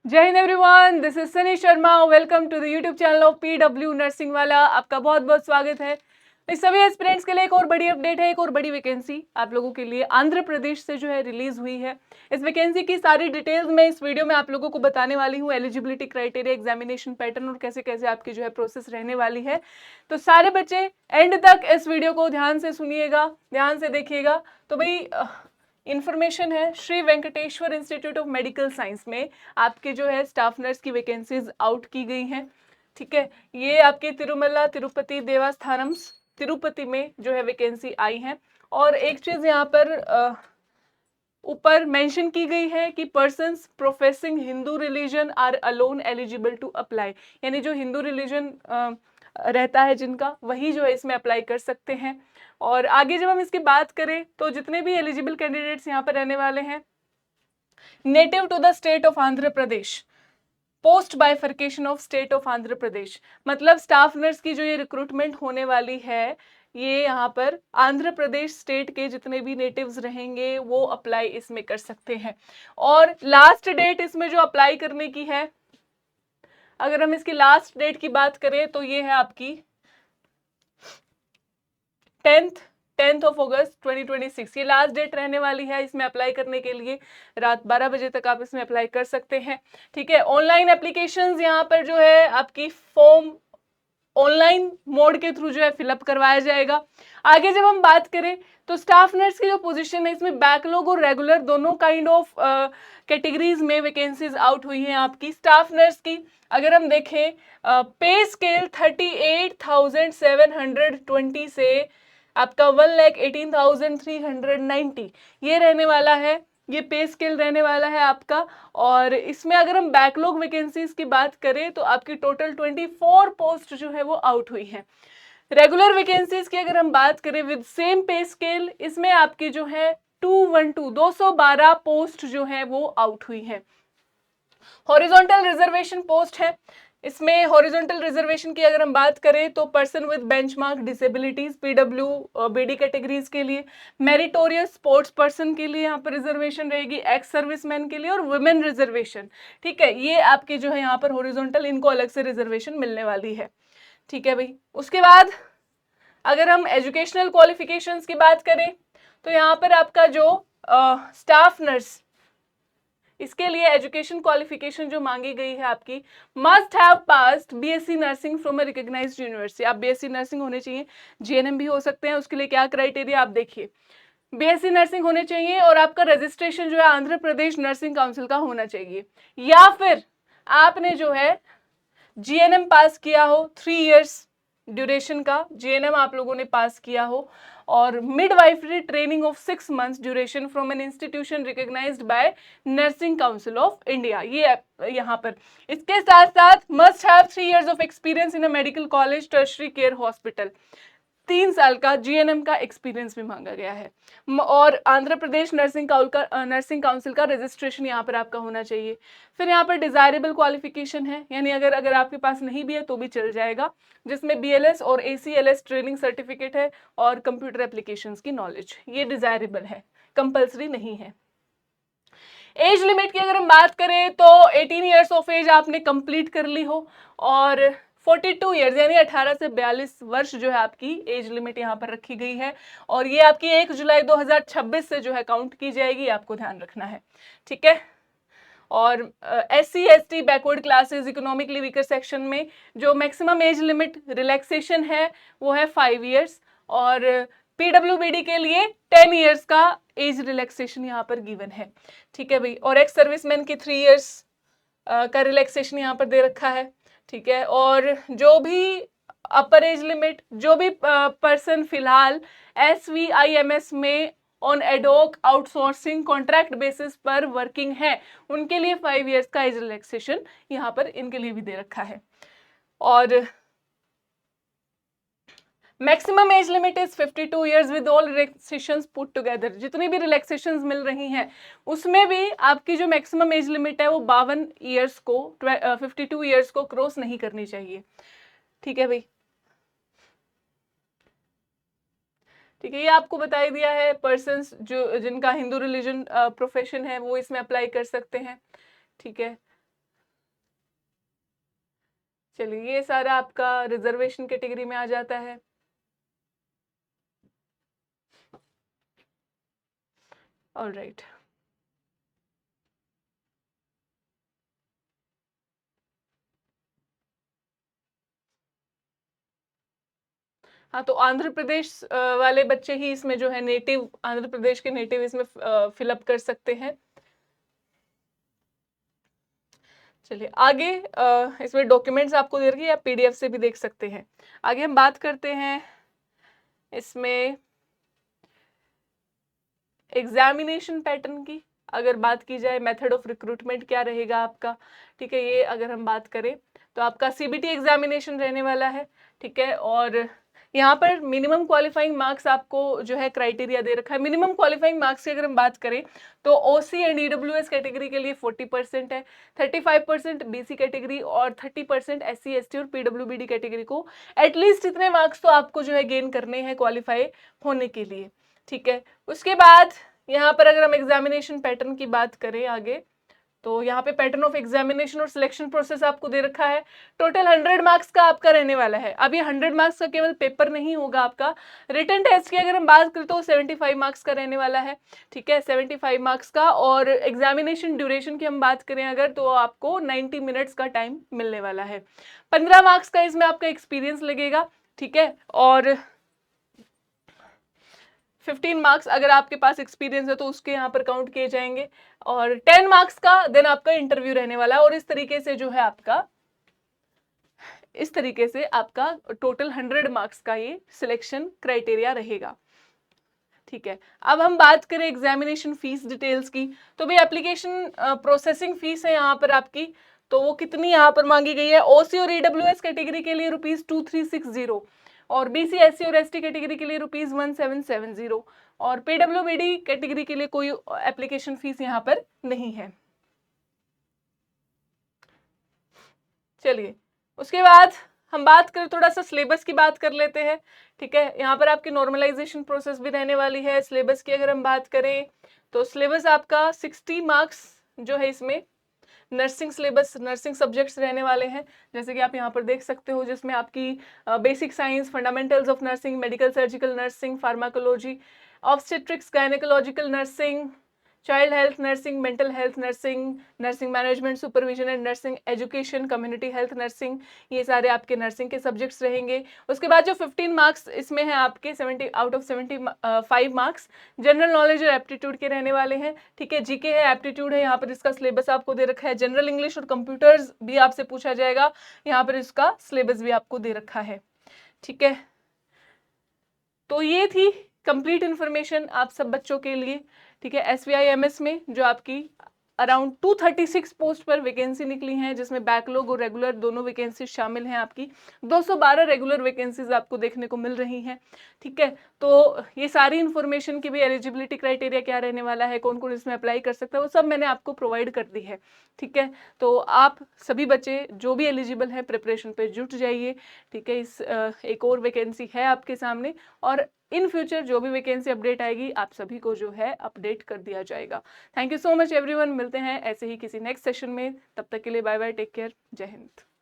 जय Hind everyone, this is Sunny Sharma. Welcome to the YouTube channel of PW nursing वाला। आपका बहुत बहुत स्वागत है। इस सभी एस्पिरेंट्स के लिए एक और बड़ी अपडेट है, एक और बड़ी वैकेंसी आप लोगों के लिए आंध्र प्रदेश से जो है रिलीज हुई है। इस वैकेंसी की सारी डिटेल्स मैं इस वीडियो में आप लोगों को बताने वाली हूँ। एलिजिबिलिटी क्राइटेरिया, एग्जामिनेशन पैटर्न और कैसे कैसे आपकी जो है प्रोसेस रहने वाली है। तो सारे बच्चे एंड तक इस वीडियो को ध्यान से सुनिएगा, ध्यान से देखिएगा। तो भाई इंफॉर्मेशन है, Shri Venkateshwara institute of medical science में आपके जो है स्टाफ नर्स की वैकेंसीज आउट की गई हैं। ठीक है, ये आपके तिरुमला तिरुपति देवस्थानम तिरुपति में जो है वैकेंसी आई है। और एक चीज यहाँ पर ऊपर मेंशन की गई है कि persons professing Hindu religion are alone eligible to apply, यानी जो हिंदू रिलीजन रहता है जिनका, वही जो है इसमें अप्लाई कर सकते हैं। और आगे जब हम इसकी बात करें तो जितने भी एलिजिबल कैंडिडेट्स यहाँ पर रहने वाले हैं, native to the state of Andhra Pradesh, post bifurcation of state of Andhra Pradesh, मतलब स्टाफ नर्स की जो ये रिक्रूटमेंट होने वाली है, ये यहाँ पर आंध्र प्रदेश स्टेट के जितने भी नेटिव्स रहेंगे वो अप्लाई इसमें कर सकते हैं। और लास्ट डेट इसमें जो अप्लाई करने की है, अगर हम इसकी लास्ट डेट की बात करें तो ये है आपकी 10th ऑफ अगस्त 2026, ये लास्ट डेट रहने वाली है इसमें अप्लाई करने के लिए। रात 12 बजे तक आप इसमें अप्लाई कर सकते हैं। ठीक है, ऑनलाइन एप्लीकेशंस यहाँ पर जो है आपकी फॉर्म ऑनलाइन मोड के थ्रू जो है फिलअप करवाया जाएगा। आगे जब हम बात करें तो स्टाफ नर्स की जो पोजीशन है इसमें बैकलॉग और रेगुलर दोनों काइंड ऑफ कैटेगरीज में वैकेंसीज आउट हुई हैं आपकी स्टाफ नर्स की। अगर हम देखें पे स्केल 38,720 से आपका 1,18,390 ये रहने वाला है, ये पे स्केल रहने वाला है आपका। और इसमें अगर हम बैकलॉग वैकेंसीज की बात करें तो आपकी टोटल 24 पोस्ट जो है वो आउट हुई है। रेगुलर वैकेंसीज की अगर हम बात करें विद सेम पे स्केल, इसमें आपकी जो है 212 पोस्ट जो है वो आउट हुई है। हॉरिजॉन्टल रिजर्वेशन पोस्ट है, इसमें हॉरिजॉन्टल रिजर्वेशन की अगर हम बात करें तो person with benchmark disabilities PW BD categories के लिए, मेरिटोरियस स्पोर्ट्स पर्सन के लिए यहाँ पर रिजर्वेशन रहेगी, एक्स सर्विसमैन के लिए और वुमेन रिजर्वेशन। ठीक है, ये आपकी जो है यहाँ पर हॉरिजॉन्टल, इनको अलग से रिजर्वेशन मिलने वाली है। ठीक है भाई, उसके बाद अगर हम एजुकेशनल क्वालिफिकेशंस की बात करें तो यहाँ पर आपका जो स्टाफ नर्स, इसके लिए एजुकेशन क्वालिफिकेशन जो मांगी गई है आपकी, must have passed BSc nursing from a recognised university. आप बीएससी नर्सिंग होने चाहिए, जीएनएम भी हो सकते हैं। उसके लिए क्या क्राइटेरिया आप देखिए, बीएससी नर्सिंग होने चाहिए और आपका रजिस्ट्रेशन जो है आंध्र प्रदेश नर्सिंग काउंसिल का होना चाहिए, या फिर आपने जो है जीएनएम पास किया हो, 3 इयर्स ड्यूरेशन का जीएनएम आप लोगों ने पास किया हो, और midwifery training of 6 months duration from an institution recognised by nursing council of India. ये यहाँ पर इसके साथ साथ must have 3 years of experience in a medical college tertiary care hospital, 3 साल का जीएनएम का एक्सपीरियंस भी मांगा गया है। और आंध्र प्रदेश नर्सिंग काउंसिल का रजिस्ट्रेशन यहाँ पर आपका होना चाहिए। फिर यहाँ पर डिजायरेबल क्वालिफिकेशन है, यानी अगर आपके पास नहीं भी है तो भी चल जाएगा, जिसमें बीएलएस और एसीएलएस ट्रेनिंग सर्टिफिकेट है और कंप्यूटर एप्लीकेशंस की नॉलेज, ये डिजायरेबल है, कंपल्सरी नहीं है। एज लिमिट की अगर हम बात करें तो 18 ईयर्स ऑफ एज आपने कंप्लीट कर ली हो, और 42 ईयर्स यानी 18 से 42 वर्ष जो है आपकी एज लिमिट यहाँ पर रखी गई है। और ये आपकी 1 जुलाई 2026 से जो है काउंट की जाएगी, आपको ध्यान रखना है। ठीक है, और SC ST backward classes economically weaker section में जो मैक्सिमम एज लिमिट रिलैक्सेशन है वो है 5 इयर्स, और पीडब्ल्यूबीडी के लिए 10 इयर्स का एज रिलैक्सेशन यहाँ पर गिवन है। ठीक है भाई, और एक्स सर्विसमैन की 3 इयर्स का रिलैक्सेशन यहाँ पर दे रखा है। ठीक है, और जो भी अपर एज लिमिट, जो भी पर्सन फिलहाल SVIMS में on ad hoc outsourcing contract basis पर वर्किंग है, उनके लिए 5 इयर्स का एज रिलैक्सेशन यहाँ पर इनके लिए भी दे रखा है। और maximum age limit is 52 years with all relaxations put together. जितनी भी रिलैक्सेशंस मिल रही हैं उसमें भी आपकी जो मैक्सिमम एज लिमिट है वो 52 इयर्स को 52 इयर्स को क्रॉस नहीं करनी चाहिए। ठीक है भाई, ठीक है, ये आपको बता ही दिया है। पर्सन्स जो जिनका हिंदू रिलीजन प्रोफेशन है वो इसमें अप्लाई कर सकते हैं। ठीक है, चलिए, ये सारा आपका रिजर्वेशन कैटेगरी में आ जाता है। ऑलराइट, हाँ, तो आंध्र प्रदेश वाले बच्चे ही इसमें जो है नेटिव, आंध्र प्रदेश के नेटिव इसमें फिलअप कर सकते हैं। चलिए आगे, इसमें डॉक्यूमेंट्स आपको दे रखी है, आप पीडीएफ से भी देख सकते हैं। आगे हम बात करते हैं इसमें एग्जामिनेशन पैटर्न की। अगर बात की जाए मेथड ऑफ रिक्रूटमेंट क्या रहेगा आपका, ठीक है, ये अगर हम बात करें तो आपका सीबीटी एग्जामिनेशन रहने वाला है, ठीक है। और यहाँ पर मिनिमम क्वालिफाइंग मार्क्स आपको जो है क्राइटेरिया दे रखा है। मिनिमम क्वालिफाइंग मार्क्स की अगर हम बात करें तो ओसी एंड ईडब्ल्यूएस कैटेगरी के लिए 40% है, 35% बीसी कैटेगरी और 30% एससी एसटी और पीडब्ल्यूबीडी कैटेगरी को एटलीस्ट इतने मार्क्स तो आपको जो है गेन करने हैं क्वालिफाई होने के लिए, ठीक है। उसके बाद यहाँ पर अगर हम एग्जामिनेशन पैटर्न की बात करें आगे, तो यहाँ पे पैटर्न ऑफ एग्जामिनेशन और सिलेक्शन प्रोसेस आपको दे रखा है। टोटल 100 मार्क्स का आपका रहने वाला है। अब ये 100 मार्क्स का केवल पेपर नहीं होगा आपका, रिटन टेस्ट की अगर हम बात करें तो 75 मार्क्स का रहने वाला है, ठीक है, 75 मार्क्स का। और एग्जामिनेशन ड्यूरेशन की हम बात करें अगर, तो आपको 90 मिनट्स का टाइम मिलने वाला है। 15 मार्क्स का इसमें आपका एक्सपीरियंस लगेगा, ठीक है। और 15 मार्क्स अगर आपके पास एक्सपीरियंस है तो उसके यहाँ पर काउंट किए जाएंगे। और 10 मार्क्स का देन आपका इंटरव्यू रहने वाला है। और इस तरीके से जो है आपका, इस तरीके से आपका टोटल 100 मार्क्स का ये सिलेक्शन क्राइटेरिया रहेगा, ठीक है। अब हम बात करें एग्जामिनेशन फीस डिटेल्स की, तो भाई एप्लीकेशन प्रोसेसिंग फीस है यहाँ पर आपकी, तो वो कितनी यहाँ पर मांगी गई है। ओसी और ईडब्ल्यूएस कैटेगरी के लिए ₹2360 और बीसी एससी और एसटी कैटेगरी के लिए ₹1770 और पीडब्ल्यूबीडी कैटेगरी के लिए कोई एप्लीकेशन फीस यहाँ पर नहीं है। चलिए उसके बाद हम बात करें, थोड़ा सा सिलेबस की बात कर लेते हैं, ठीक है। यहाँ पर आपकी नॉर्मलाइजेशन प्रोसेस भी रहने वाली है। सिलेबस की अगर हम बात करें तो सिलेबस आपका 60 मार्क्स जो है इसमें नर्सिंग सिलेबस, नर्सिंग सब्जेक्ट्स रहने वाले हैं, जैसे कि आप यहाँ पर देख सकते हो, जिसमें आपकी basic science, fundamentals of nursing, medical surgical nursing, pharmacology, obstetrics, gynaecological nursing, child health nursing, mental health nursing, nursing management supervision and nursing education, community health nursing, ये सारे आपके नर्सिंग के सब्जेक्ट्स रहेंगे। उसके बाद जो 15 मार्क्स इसमें है आपके 70 out of 75 marks general knowledge और एप्टीट्यूड के रहने वाले हैं, ठीक है। जीके है, एप्टीट्यूड है, यहाँ पर इसका सिलेबस आपको दे रखा है। जनरल इंग्लिश और कंप्यूटर्स भी आपसे पूछा जाएगा, यहाँ पर इसका सिलेबस भी आपको दे रखा है, ठीक है। तो ये थी कंप्लीट इन्फॉर्मेशन आप सब बच्चों के लिए, ठीक है। SVIMS में जो आपकी अराउंड 236 पोस्ट पर वैकेंसी निकली हैं, जिसमें बैकलॉग और रेगुलर दोनों वैकेंसी शामिल हैं। आपकी 212 रेगुलर वैकेंसीज आपको देखने को मिल रही हैं, ठीक है। तो ये सारी इन्फॉर्मेशन की भी एलिजिबिलिटी क्राइटेरिया क्या रहने वाला है, कौन कौन इसमें अप्लाई कर सकता है, वो सब मैंने आपको प्रोवाइड कर दी है, ठीक है। तो आप सभी बच्चे जो भी एलिजिबल हैं प्रिपरेशन पे जुट जाइए, ठीक है। इस एक और वैकेंसी है आपके सामने, और इन फ्यूचर जो भी वैकेंसी अपडेट आएगी आप सभी को जो है अपडेट कर दिया जाएगा। Thank you so much everyone, मिलते हैं ऐसे ही किसी नेक्स्ट सेशन में, तब तक के लिए बाय बाय, टेक केयर, जय हिंद।